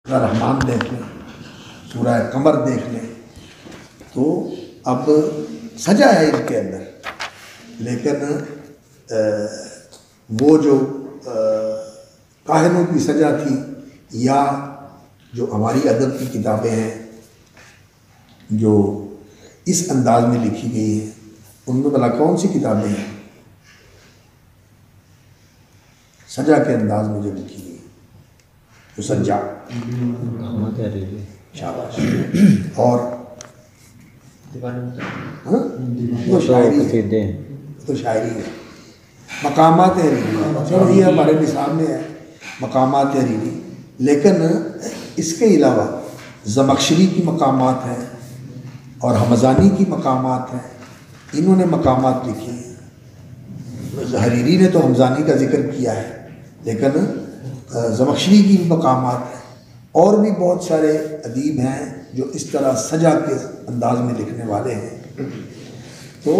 سورہ رحمان دیکھ لیں، سورہ قمر دیکھ لیں، تو اب سجا ہے ان کے اندر، لیکن وہ جو کاہنوں کی سجا تھی یا جو ہماری ادب کی کتابیں ہیں جو اس انداز میں لکھی گئی ہیں، ان میں بھلا کون سی کتابیں ہیں سجا کے انداز میں جو لکھی گئی جو سجا شاباش، اور تو شاعری ہے، مقامات حریری، یہ ہمارے نصاب میں ہے مقامات حریری، لیکن اس کے علاوہ زمخشری کی مقامات ہیں اور حمزانی کی مقامات ہیں، انہوں نے مقامات لکھی ہیں۔ حریری نے تو حمزانی کا ذکر کیا ہے، لیکن زمخشری کی بھی مقامات ہیں، اور بھی بہت سارے ادیب ہیں جو اس طرح سجا کے انداز میں لکھنے والے ہیں۔ تو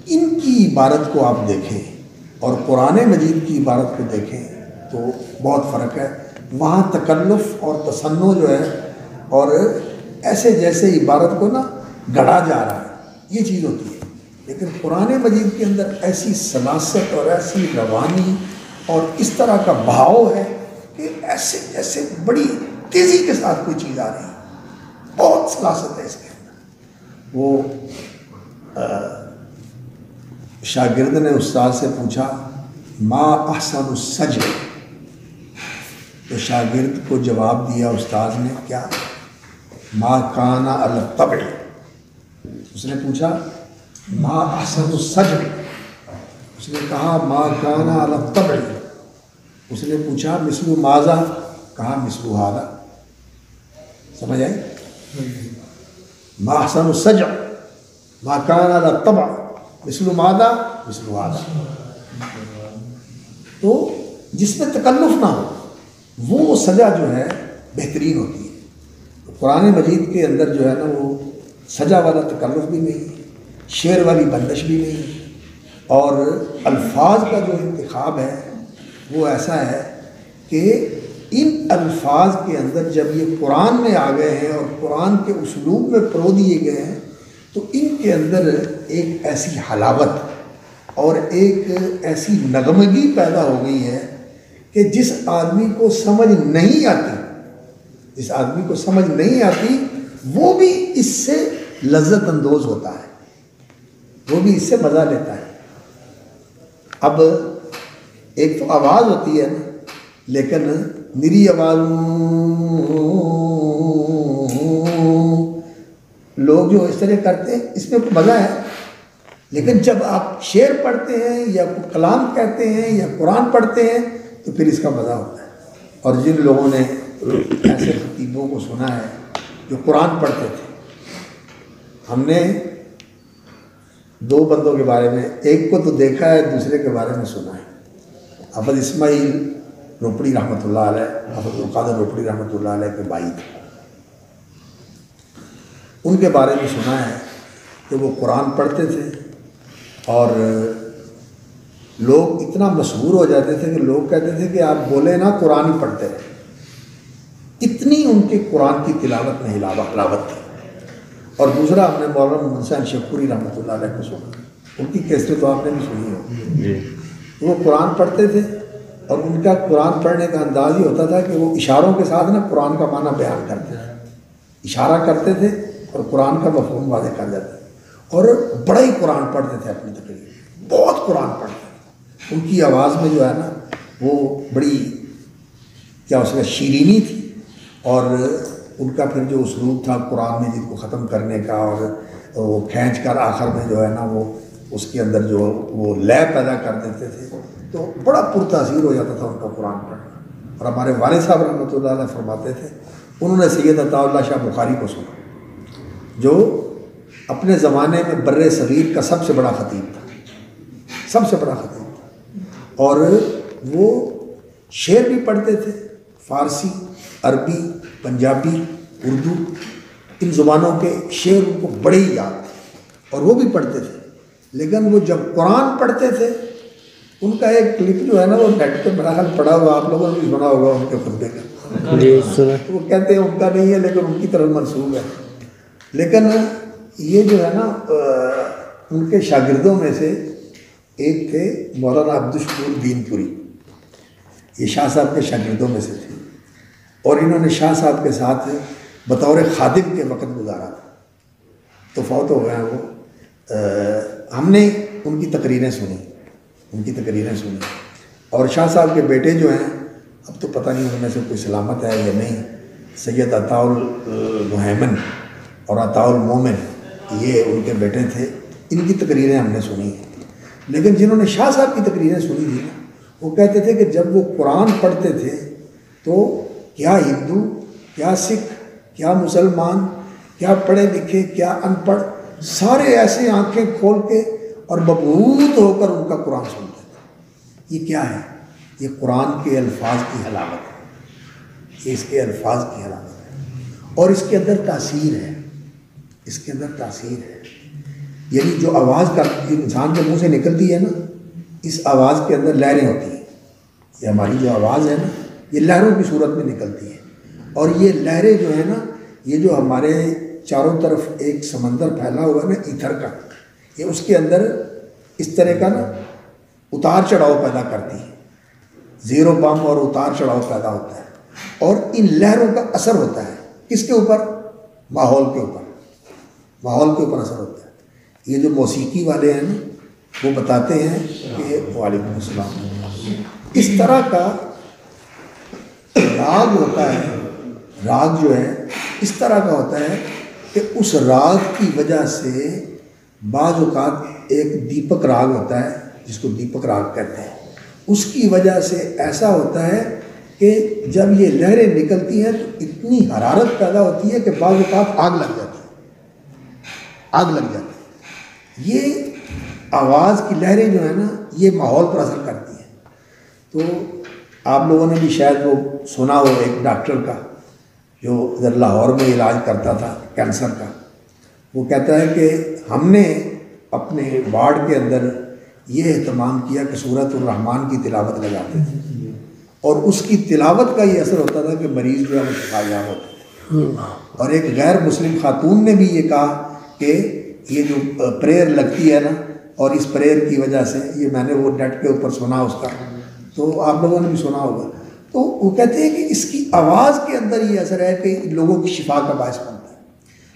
ان کی عبارت کو آپ دیکھیں اور قرآن مجید کی عبارت کو دیکھیں تو بہت فرق ہے۔ وہاں تکلف اور تصنع جو ہے اور ایسے جیسے عبارت کو نا گڑھا جا رہا ہے، یہ چیز ہوتی ہے، لیکن قرآن مجید کے اندر ایسی سلاست اور ایسی روانی اور اس طرح کا بہاؤ ہے کہ ایسے جیسے بڑی تیزی کے ساتھ کوئی چیز آ رہی ہے، بہت سلاست ہے اس کے اندر۔ وہ شاگرد نے استاد سے پوچھا ما احسن السجع، تو شاگرد کو جواب دیا استاد نے کیا، ما کان علی الطبع۔ اس نے پوچھا ما احسن السجع، اس نے کہا ما کان علی الطبع۔ اس نے پوچھا مثل ماذا، کہا مثل ھذا۔ سمجھ آئی؟ ما احسن السجع ما کان علی الطبع مثل ماذا، مثل ھذا۔ تو جس میں تکلف نہ ہو وہ سجا جو ہے بہترین ہوتی ہے۔ قرآن مجید کے اندر جو ہے نا وہ سجا والا تکلف بھی نہیں، شعر والی بندش بھی نہیں، اور الفاظ کا جو انتخاب ہے وہ ایسا ہے کہ ان الفاظ کے اندر جب یہ قرآن میں آ گئے ہیں اور قرآن کے اسلوب میں پرو دیے گئے ہیں تو ان کے اندر ایک ایسی حلاوت اور ایک ایسی نغمگی پیدا ہو گئی ہے کہ جس آدمی کو سمجھ نہیں آتی وہ بھی اس سے لذت اندوز ہوتا ہے، وہ بھی اس سے مزہ لیتا ہے۔ اب ایک تو آواز ہوتی ہے نا، لیکن میری آواز لوگ جو اس طرح کرتے ہیں اس میں مزہ ہے، لیکن جب آپ شعر پڑھتے ہیں یا کلام کہتے ہیں یا قرآن پڑھتے ہیں تو پھر اس کا مزہ ہوتا ہے۔ اور جن لوگوں نے ایسے خطیبوں کو سنا ہے جو قرآن پڑھتے تھے، ہم نے دو بندوں کے بارے میں، ایک کو تو دیکھا ہے، دوسرے کے بارے میں سنا ہے۔ حافظ اسماعیل روپڑی رحمۃ اللہ علیہ، حافظ القادر روپڑی رحمۃ اللہ علیہ کے بھائی تھے، ان کے بارے میں سنا ہے کہ وہ قرآن پڑھتے تھے اور لوگ اتنا مشہور ہو جاتے تھے کہ لوگ کہتے تھے کہ آپ بولے نا قرآن ہی پڑھتے رہے، اتنی ان کے قرآن کی تلاوت میں حلاوت تھی۔ اور دوسرا ہم نے مولانا محمد شیخوپوری رحمۃ اللہ علیہ کو سنا، ان کی کیسٹیں تو آپ نے بھی سنی ہو۔ وہ قرآن پڑھتے تھے اور ان کا قرآن پڑھنے کا انداز یہ ہوتا تھا کہ وہ اشاروں کے ساتھ نا قرآن کا معنی بیان کرتے تھے، اشارہ کرتے تھے اور قرآن کا مفہوم واضح کر دیتے تھے، اور بڑا ہی قرآن پڑھتے تھے، اپنی تقریر بہت قرآن پڑھتے تھے۔ ان کی آواز میں جو ہے نا وہ بڑی کیا اس کا شیرینی تھی، اور ان کا پھر جو اسلوب تھا قرآن مجید کو ختم کرنے کا، اور وہ کھینچ کر آخر میں جو ہے نا وہ اس کے اندر جو وہ لے پیدا کر دیتے تھے، تو بڑا پرتاثیر ہو جاتا تھا ان کا قرآن پڑھنا۔ اور ہمارے والد صاحب رحمۃ اللہ علیہ فرماتے تھے، انہوں نے سید عطا اللہ شاہ بخاری کو سنا جو اپنے زمانے میں بر صغیر کا سب سے بڑا خطیب تھا، سب سے بڑا خطیب تھا، اور وہ شعر بھی پڑھتے تھے، فارسی، عربی، پنجابی، اردو، ان زبانوں کے شعر ان کو بڑے ہی یاد تھے اور وہ بھی پڑھتے تھے، لیکن وہ جب قرآن پڑھتے تھے ان کا ایک کلپ جو ہے نا وہ نیٹ پہ بڑا حال پڑا ہوا، آپ لوگوں نے بھی سنا ہوگا ان کے خطبے کا، وہ کہتے ہیں ان کا نہیں ہے لیکن ان کی طرف منسوب ہے. لیکن یہ جو ہے نا ان کے شاگردوں میں سے ایک تھے مولانا عبدالشکور دین پوری. یہ شاہ صاحب کے شاگردوں میں سے تھے اور انہوں نے شاہ صاحب کے ساتھ بطور خادم کے وقت گزارا تھا. تو فوت ہو گئے ہیں وہ. ہم نے ان کی تقریریں سنی اور شاہ صاحب کے بیٹے جو ہیں اب تو پتہ نہیں ان میں سے کوئی سلامت ہے یا نہیں. سید عطاء المہیمن اور عطاء المومن یہ ان کے بیٹے تھے. ان کی تقریریں ہم نے سنی ہیں. لیکن جنہوں نے شاہ صاحب کی تقریریں سنی تھی وہ کہتے تھے کہ جب وہ قرآن پڑھتے تھے تو کیا ہندو، کیا سکھ، کیا مسلمان، کیا پڑھے لکھے، کیا ان پڑھ، سارے ایسے آنکھیں کھول کے اور مبہوت ہو کر ان کا قرآن سنتے تھے. یہ کیا ہے؟ یہ قرآن کے الفاظ کی حلاوت ہے. یہ اس کے الفاظ کی حلاوت ہے اور اس کے اندر تاثیر ہے. یعنی جو آواز کا انسان کے منہ سے نکلتی ہے نا، اس آواز کے اندر لہریں ہوتی ہیں. یہ ہماری جو آواز ہے نا یہ لہروں کی صورت میں نکلتی ہے. اور یہ لہریں جو ہیں نا یہ جو ہمارے چاروں طرف ایک سمندر پھیلا ہوا ہے نا ایتھر کا، یہ اس کے اندر اس طرح کا نا اتار چڑھاؤ پیدا کرتی ہے. زیر و بم اور اتار چڑھاؤ پیدا ہوتا ہے اور ان لہروں کا اثر ہوتا ہے کس کے اوپر؟ ماحول کے اوپر اثر ہوتا ہے. یہ جو موسیقی والے ہیں نا وہ بتاتے ہیں کہ وعلیکم السلام، اس طرح کا راگ ہوتا ہے. راگ جو ہے اس طرح کا ہوتا ہے کہ اس راگ کی وجہ سے بعض اوقات ایک دیپک راگ ہوتا ہے جس کو دیپک راگ کہتے ہیں. اس کی وجہ سے ایسا ہوتا ہے کہ جب یہ لہریں نکلتی ہیں تو اتنی حرارت پیدا ہوتی ہے کہ بعض اوقات آگ لگ جاتی ہے. یہ آواز کی لہریں جو ہیں نا یہ ماحول پر اثر کرتی ہیں. تو آپ لوگوں نے بھی شاید وہ سنا ہو ایک ڈاکٹر کا جو ادھر لاہور میں علاج کرتا تھا کینسر کا. وہ کہتا ہے کہ ہم نے اپنے وارڈ کے اندر یہ اہتمام کیا کہ سورۃ الرحمن کی تلاوت لگاتے تھے اور اس کی تلاوت کا یہ اثر ہوتا تھا کہ مریض جو ہے وہ شفا یاب ہوتے تھے. اور ایک غیر مسلم خاتون نے بھی یہ کہا کہ یہ جو پریئر لگتی ہے نا اور اس پریئر کی وجہ سے، یہ میں نے وہ نیٹ کے اوپر سنا اس کا، تو آپ لوگوں نے بھی سنا ہوگا. تو وہ کہتے ہیں کہ اس کی آواز کے اندر یہ اثر ہے کہ لوگوں کی شفا کا باعث بنتا ہے.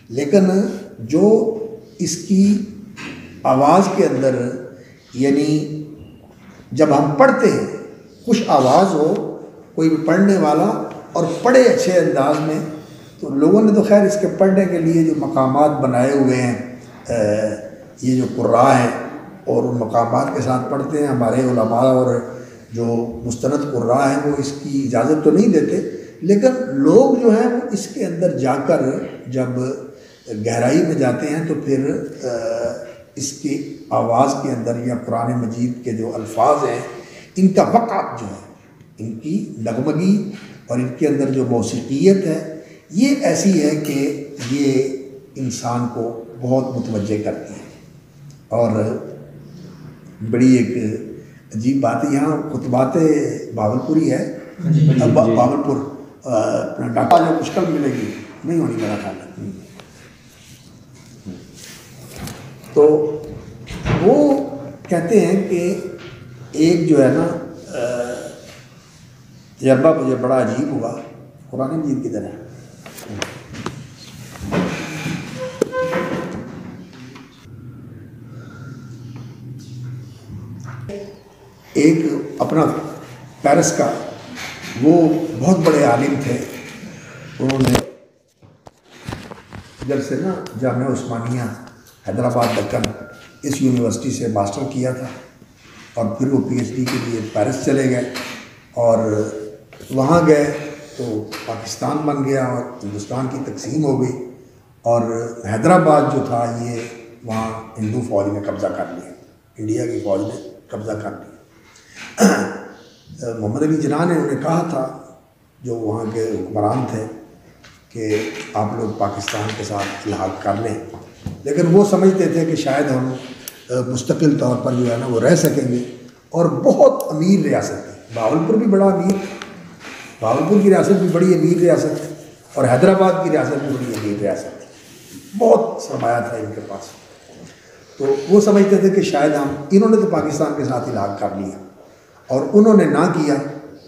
لیکن جو اس کی آواز کے اندر یعنی جب ہم پڑھتے ہیں خوش آواز ہو کوئی بھی پڑھنے والا اور پڑھے اچھے انداز میں، تو لوگوں نے تو خیر اس کے پڑھنے کے لیے جو مقامات بنائے ہوئے ہیں، یہ جو قراء ہیں اور ان مقامات کے ساتھ پڑھتے ہیں. ہمارے علماء اور جو مستند قراء ہیں وہ اس کی اجازت تو نہیں دیتے، لیکن لوگ جو ہیں وہ اس کے اندر جا کر جب گہرائی میں جاتے ہیں تو پھر اس کی آواز کے اندر یا قرآن مجید کے جو الفاظ ہیں ان کا وقعت جو ہے، ان کی نغمگی اور ان کے اندر جو موسیقیت ہے یہ ایسی ہے کہ یہ انسان کو بہت متوجہ کرتی ہے. اور بڑی ایک عجیب بات ہے، یہاں خطبات باولپوری ہے، باولپور ڈاکہ جو مشکل ملے گی نہیں ہونی میرا خیال ہے. تو وہ کہتے ہیں کہ ایک جو ہے نا تجربہ مجھے بڑا عجیب ہوا قرآن مجید کی طرح. ایک اپنا پیرس کا وہ بہت بڑے عالم تھے، انہوں نے ادھر سے نا جامعہ عثمانیہ حیدرآباد دکن اس یونیورسٹی سے ماسٹر کیا تھا اور پھر وہ پی ایچ ڈی کے لیے پیرس چلے گئے اور وہاں گئے تو پاکستان بن گیا اور ہندوستان کی تقسیم ہو گئی اور حیدرآباد جو تھا یہ وہاں ہندو فوج نے قبضہ کر لیا، انڈیا کی فوج نے قبضہ کر لیا. محمد علی جناح نے انہیں کہا تھا جو وہاں کے حکمران تھے کہ آپ لوگ پاکستان کے ساتھ الحاق کر لیں، لیکن وہ سمجھتے تھے کہ شاید ہم مستقل طور پر جو ہے نا وہ رہ سکیں گے. اور بہت امیر ریاست ہے، باولپور بھی بڑا امیر، بھاولپور کی ریاست بھی بڑی امیر ریاست ہے اور حیدرآباد کی ریاست بھی بڑی امیر ریاست ہے، بہت سرمایہ تھا ان کے پاس۔ تو وہ سمجھتے تھے کہ شاید انہوں نے تو پاکستان کے ساتھ الحاق کر لیا اور انہوں نے نہ کیا،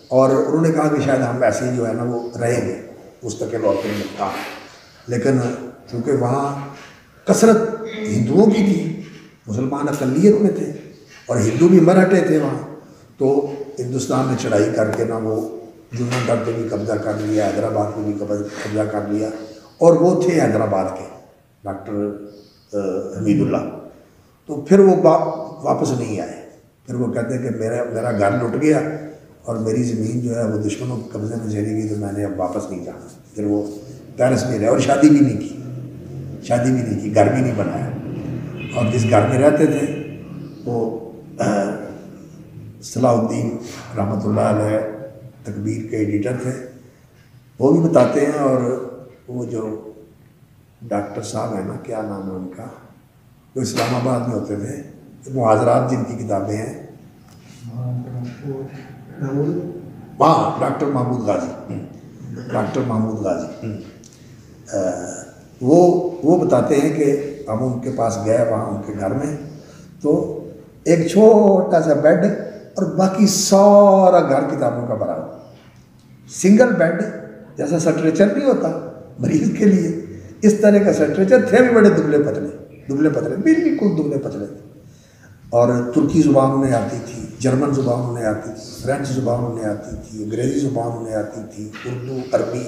اور انہوں نے کہا کہ شاید ہم ایسے ہی جو ہے نا وہ رہیں گے مستقل اور پھر ملتا۔ لیکن چونکہ وہاں کثرت ہندوؤں کی تھی، مسلمان اقلیت میں تھے اور ہندو بھی مرہٹے تھے وہاں، تو ہندوستان نے چڑھائی کر کے نا وہ جنون گڑھ پہ بھی قبضہ کر لیا، حیدرآباد پہ بھی قبضہ کر لیا، اور وہ تھے حیدرآباد کے ڈاکٹر حمید اللہ۔ تو پھر وہ واپس نہیں آئے، پھر وہ کہتے ہیں کہ میرا گھر لٹ گیا اور میری زمین جو ہے وہ دشمنوں کے قبضے میں چلی گئی، تو میں نے اب واپس نہیں جانا۔ پھر وہ پیرس میں رہے اور شادی بھی نہیں کی، گھر بھی نہیں بنایا، اور جس گھر میں رہتے تھے وہ صلاح الدین رحمۃ اللہ علیہ تکبیر کے ایڈیٹر تھے، وہ بھی بتاتے ہیں۔ اور وہ جو ڈاکٹر صاحب ہیں نا، کیا نام ہے ان کا، وہ اسلام آباد میں ہوتے تھے، محاذرات جن کی کتابیں ہیں، ہاں ڈاکٹر محمود غازی، وہ بتاتے ہیں کہ ہم ان کے پاس گئے وہاں ان کے گھر میں، تو ایک چھوٹا سا بیڈ اور باقی سارا گھر کتابوں کا بھرا ہوا، سنگل بیڈ، جیسا سٹریچر نہیں ہوتا مریض کے لیے، اس طرح کا سٹریچر تھے بھی بڑے دبلے پتلے بالکل دبلے پتلے تھے، اور ترکی زبان انہیں آتی تھی، جرمن زبان انہیں آتی تھی، فرینچ زبان انہیں آتی تھی، انگریزی زبان انہیں آتی تھی، اردو، عربی،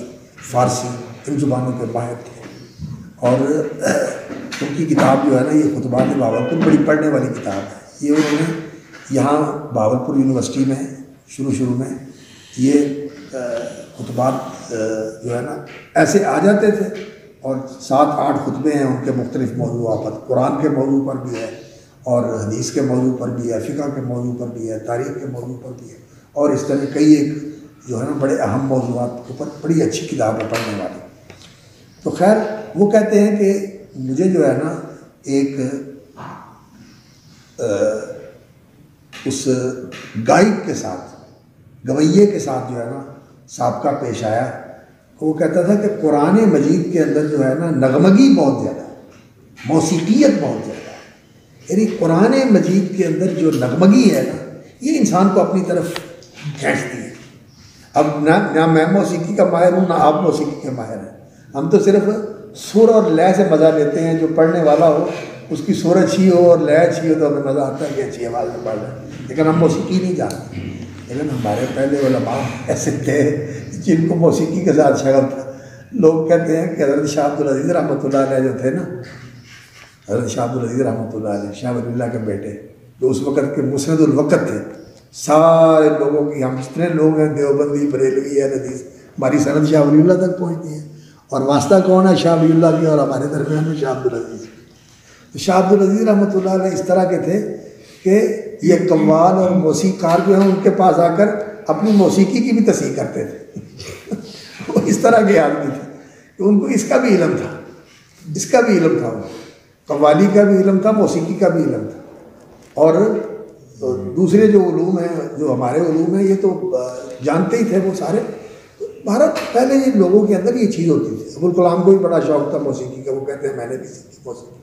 فارسی، ان زبانوں کے ماہر تھے۔ اور ان کی کتاب جو ہے نا، یہ خطبات بھاولپور، بڑی پڑھنے والی کتاب ہے۔ یہ انہوں نے یہاں بھاولپور یونیورسٹی میں شروع میں یہ خطبات جو ہے نا ایسے آ جاتے تھے، اور 7-8 خطبے ہیں ان کے مختلف موضوعات پر، قرآن کے موضوع پر بھی ہے اور حدیث کے موضوع پر بھی ہے، فقہ کے موضوع پر بھی ہے، تاریخ کے موضوع پر بھی ہے، اور اس طرح کئی ایک جو ہے نا بڑے اہم موضوعات کے اوپر بڑی اچھی کتاب ہے پڑھنے والی۔ تو خیر وہ کہتے ہیں کہ مجھے جو ہے نا ایک اس گائیڈ کے ساتھ، گویے کے ساتھ جو ہے نا سابقہ پیش آیا۔ وہ کہتا تھا کہ قرآن مجید کے اندر جو ہے نا نغمگی بہت زیادہ ہے، موسیقیت بہت زیادہ ہے، یعنی قرآن مجید کے اندر جو نغمگی ہے نا، یہ انسان کو اپنی طرف کھینچتی ہے۔ اب نہ میں موسیقی کا ماہر ہوں، نہ آپ موسیقی کے ماہر ہیں، ہم تو صرف سر اور لے سے مزہ لیتے ہیں، جو پڑھنے والا ہو اس کی سر اچھی ہو اور لے اچھی ہو تو ہمیں مزہ آتا ہے کہ اچھی آواز میں پڑھ رہے ہیں، لیکن ہم موسیقی نہیں جانتے۔ لیکن ہمارے پہلے علماء ایسے تھے جن کو موسیقی کے ساتھ شغف تھا۔ لوگ کہتے ہیں کہ حضرت شاہ عبدالعزیز رحمۃ اللہ علیہ جو تھے نا، حضرت شاہ عبدالعزیز رحمۃ اللہ علیہ، شاہ ولی اللہ کے بیٹے، جو اس وقت کے مسند الوقت تھے، سارے لوگوں کی، ہم جتنے لوگ ہیں دیوبندی، بریلوی، اہل حدیث، ہماری سند شاہ ولی اللہ تک پہنچتی ہے، اور واسطہ کون ہے؟ شاہ ولی اللہ کی، اور ہمارے درمیان میں شاہ عبدالعزیز۔ تو شاہ عبدالعزیز رحمۃ اللہ علیہ اس طرح کے تھے کہ یہ قوال اور موسیقار جو ہیں ان کے پاس آ کر اپنی موسیقی کی بھی تصحیح کرتے تھے۔ وہ اس طرح کے آدمی تھے کہ ان کو اس کا بھی علم تھا، اس کا بھی علم تھا، قوالی کا بھی علم تھا، موسیقی کا بھی علم تھا، اور دوسرے جو علوم ہیں، جو ہمارے علوم ہیں، یہ تو جانتے ہی تھے وہ سارے۔ بھارت پہلے یہ لوگوں کے اندر یہ چیز ہوتی تھی۔ ابوالکلام کو بھی بڑا شوق تھا موسیقی کا، وہ کہتے ہیں میں نے بھی سیکھی موسیقی۔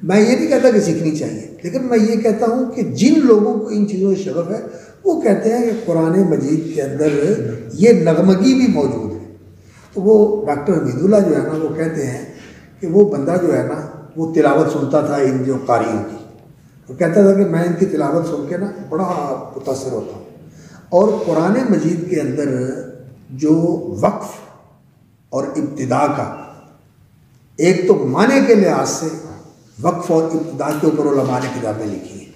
میں یہ نہیں کہتا کہ سیکھنی چاہیے، لیکن میں یہ کہتا ہوں کہ جن لوگوں کو ان چیزوں سے شغف ہے وہ کہتے ہیں کہ قرآن مجید کے اندر یہ نغمگی بھی موجود ہے۔ تو وہ ڈاکٹر حمید اللہ جو ہے نا، وہ کہتے ہیں کہ وہ بندہ جو ہے نا وہ تلاوت سنتا تھا ان جو قاریوں کی، وہ کہتا تھا کہ میں ان کی تلاوت سن کے نا بڑا متاثر ہوتا ہوں، اور قرآن مجید کے اندر جو وقف اور ابتدا کا، ایک تو معنی کے لحاظ سے وقف اور ابتدا کے اوپر علماء نے کتابیں لکھی ہیں،